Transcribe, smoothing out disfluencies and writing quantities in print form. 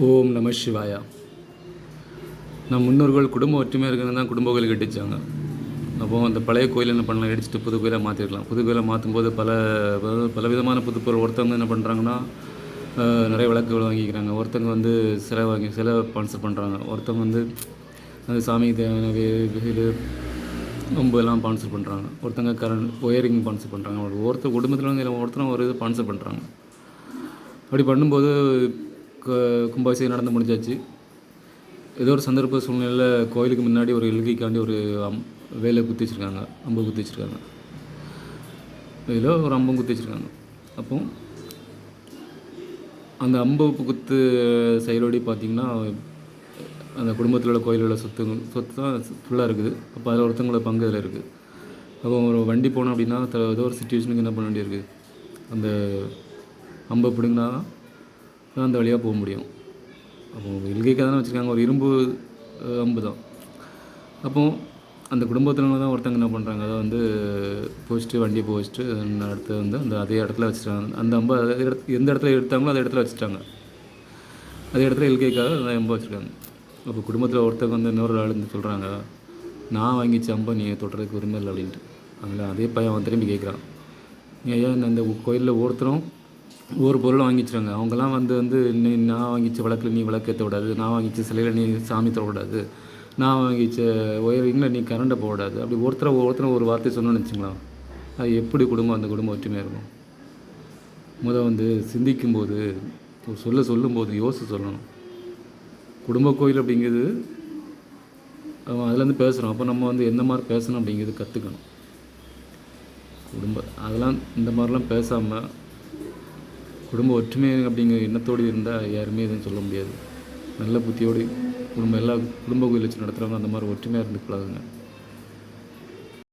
ஓம் நம சிவாயா. நம் முன்னோர்கள் குடும்ப ஒற்றுமையாக இருக்கிறது தான் குடும்ப கோயில் கட்டிச்சாங்க. அப்போது அந்த பழைய கோயில் என்ன பண்ணலாம், இடிச்சிட்டு புது கோயிலாக மாற்றிருக்கலாம். புது கோயிலாக மாற்றும்போது பலவிதமான புதுப்பொருள். ஒருத்தவங்க என்ன பண்ணுறாங்கன்னா, நிறைய விளக்குகள் வாங்கிக்கிறாங்க. ஒருத்தவங்க வந்து சிலை ஸ்பான்சர் பண்ணுறாங்க. ஒருத்தவங்க வந்து அந்த சாமிக்கு தேவையான இது நொம்பு எல்லாம் ஸ்பான்சர் பண்ணுறாங்க. ஒருத்தங்க ஒயரிங் ஸ்பான்சர் பண்ணுறாங்க. ஒருத்தர் குடும்பத்தில் வந்து ஒருத்தரும் ஒரு இது ஸ்பான்சர் பண்ணுறாங்க. அப்படி பண்ணும்போது கும்பாபிஷேகம் நடந்து முடிஞ்சாச்சு. ஏதோ ஒரு சந்தர்ப்ப சூழ்நிலையில் கோயிலுக்கு முன்னாடி ஒரு எல்கைக்காண்டி ஒரு வேலை குத்தி வச்சுருக்காங்க, அம்பு குத்தி வச்சுருக்காங்க. இதில் ஒரு அம்பும் குத்தி வச்சுருக்காங்க. அப்போ அந்த அம்பு குத்து செயலோடி பார்த்திங்கன்னா, அந்த குடும்பத்தில் உள்ள கோயிலோட சொத்து தான் ஃபுல்லாக இருக்குது. அப்போ அதில் ஒருத்தவங்களோட பங்கு அதில் இருக்குது. அப்போ ஒரு வண்டி போனோம் அப்படின்னா ஏதோ ஒரு சுச்சுவேஷனுக்கு என்ன பண்ண வேண்டியிருக்கு, அந்த அம்பை பிடுங்கினா தான் அந்த வழியாக போக முடியும். அப்போது எல்கைக்காக தானே வச்சுருக்காங்க, ஒரு இரும்பு அம்பு தான். அப்போது அந்த குடும்பத்தினங்க தான் ஒருத்தங்க என்ன பண்ணுறாங்க, அதை வந்து போச்சுட்டு வண்டியை போச்சுட்டு அடுத்து வந்து அந்த அதே இடத்துல வச்சுட்டாங்க. அந்த அம்பை எந்த இடத்துல எடுத்தாங்களோ அதே இடத்துல வச்சுட்டாங்க. அதே இடத்துல எல்கைக்காக அந்த அம்பை வச்சுருக்காங்க. அப்போ குடும்பத்தில் ஒருத்தவங்க வந்து இன்னொரு ஆள் இருந்து சொல்கிறாங்க, நான் வாங்கிச்ச அம்பை நீ தொட்டுறதுக்கு உரிமை இல்லை அப்படின்ட்டு. அதில் அதே பையன் அவன் திரும்பி கேட்குறான், ஏன் அந்த கோயிலில் ஒவ்வொருத்தரும் ஒவ்வொரு பொருளும் வாங்கிச்சுறாங்க. அவங்கெல்லாம் வந்து நான் வாங்கிச்ச விளக்கில் நீ விளக்கு ஏற்ற விடாது, நான் வாங்கிச்ச சிலையில் நீ சாமி தொடக்கூடாது, நான் வாங்கிச்ச ஒயரிங்கில் நீ கரண்டை போடாது. அப்படி ஒருத்தரை ஒரு வார்த்தை சொன்னோன்னு வச்சுங்களா, அது எப்படி அந்த குடும்பம் ஒற்றுமையாக இருக்கும்? வந்து சிந்திக்கும்போது ஒரு சொல்லும்போது யோசித்து சொல்லணும். குடும்ப கோயில் அப்படிங்கிறது அவன் அதுலேருந்து பேசுகிறோம். அப்போ நம்ம வந்து எந்த மாதிரி பேசணும் அப்படிங்கிறது கற்றுக்கணும். அதெல்லாம் இந்த மாதிரிலாம் பேசாமல் குடும்ப ஒற்றுமை அப்படிங்கிற எண்ணத்தோடு இருந்தால் யாருமே எதுவும் சொல்ல முடியாது. நல்ல புத்தியோடு எல்லா குடும்ப கோயில் வச்சு நடத்துகிறவங்க அந்த மாதிரி ஒற்றுமையாக இருந்து பழகுங்க.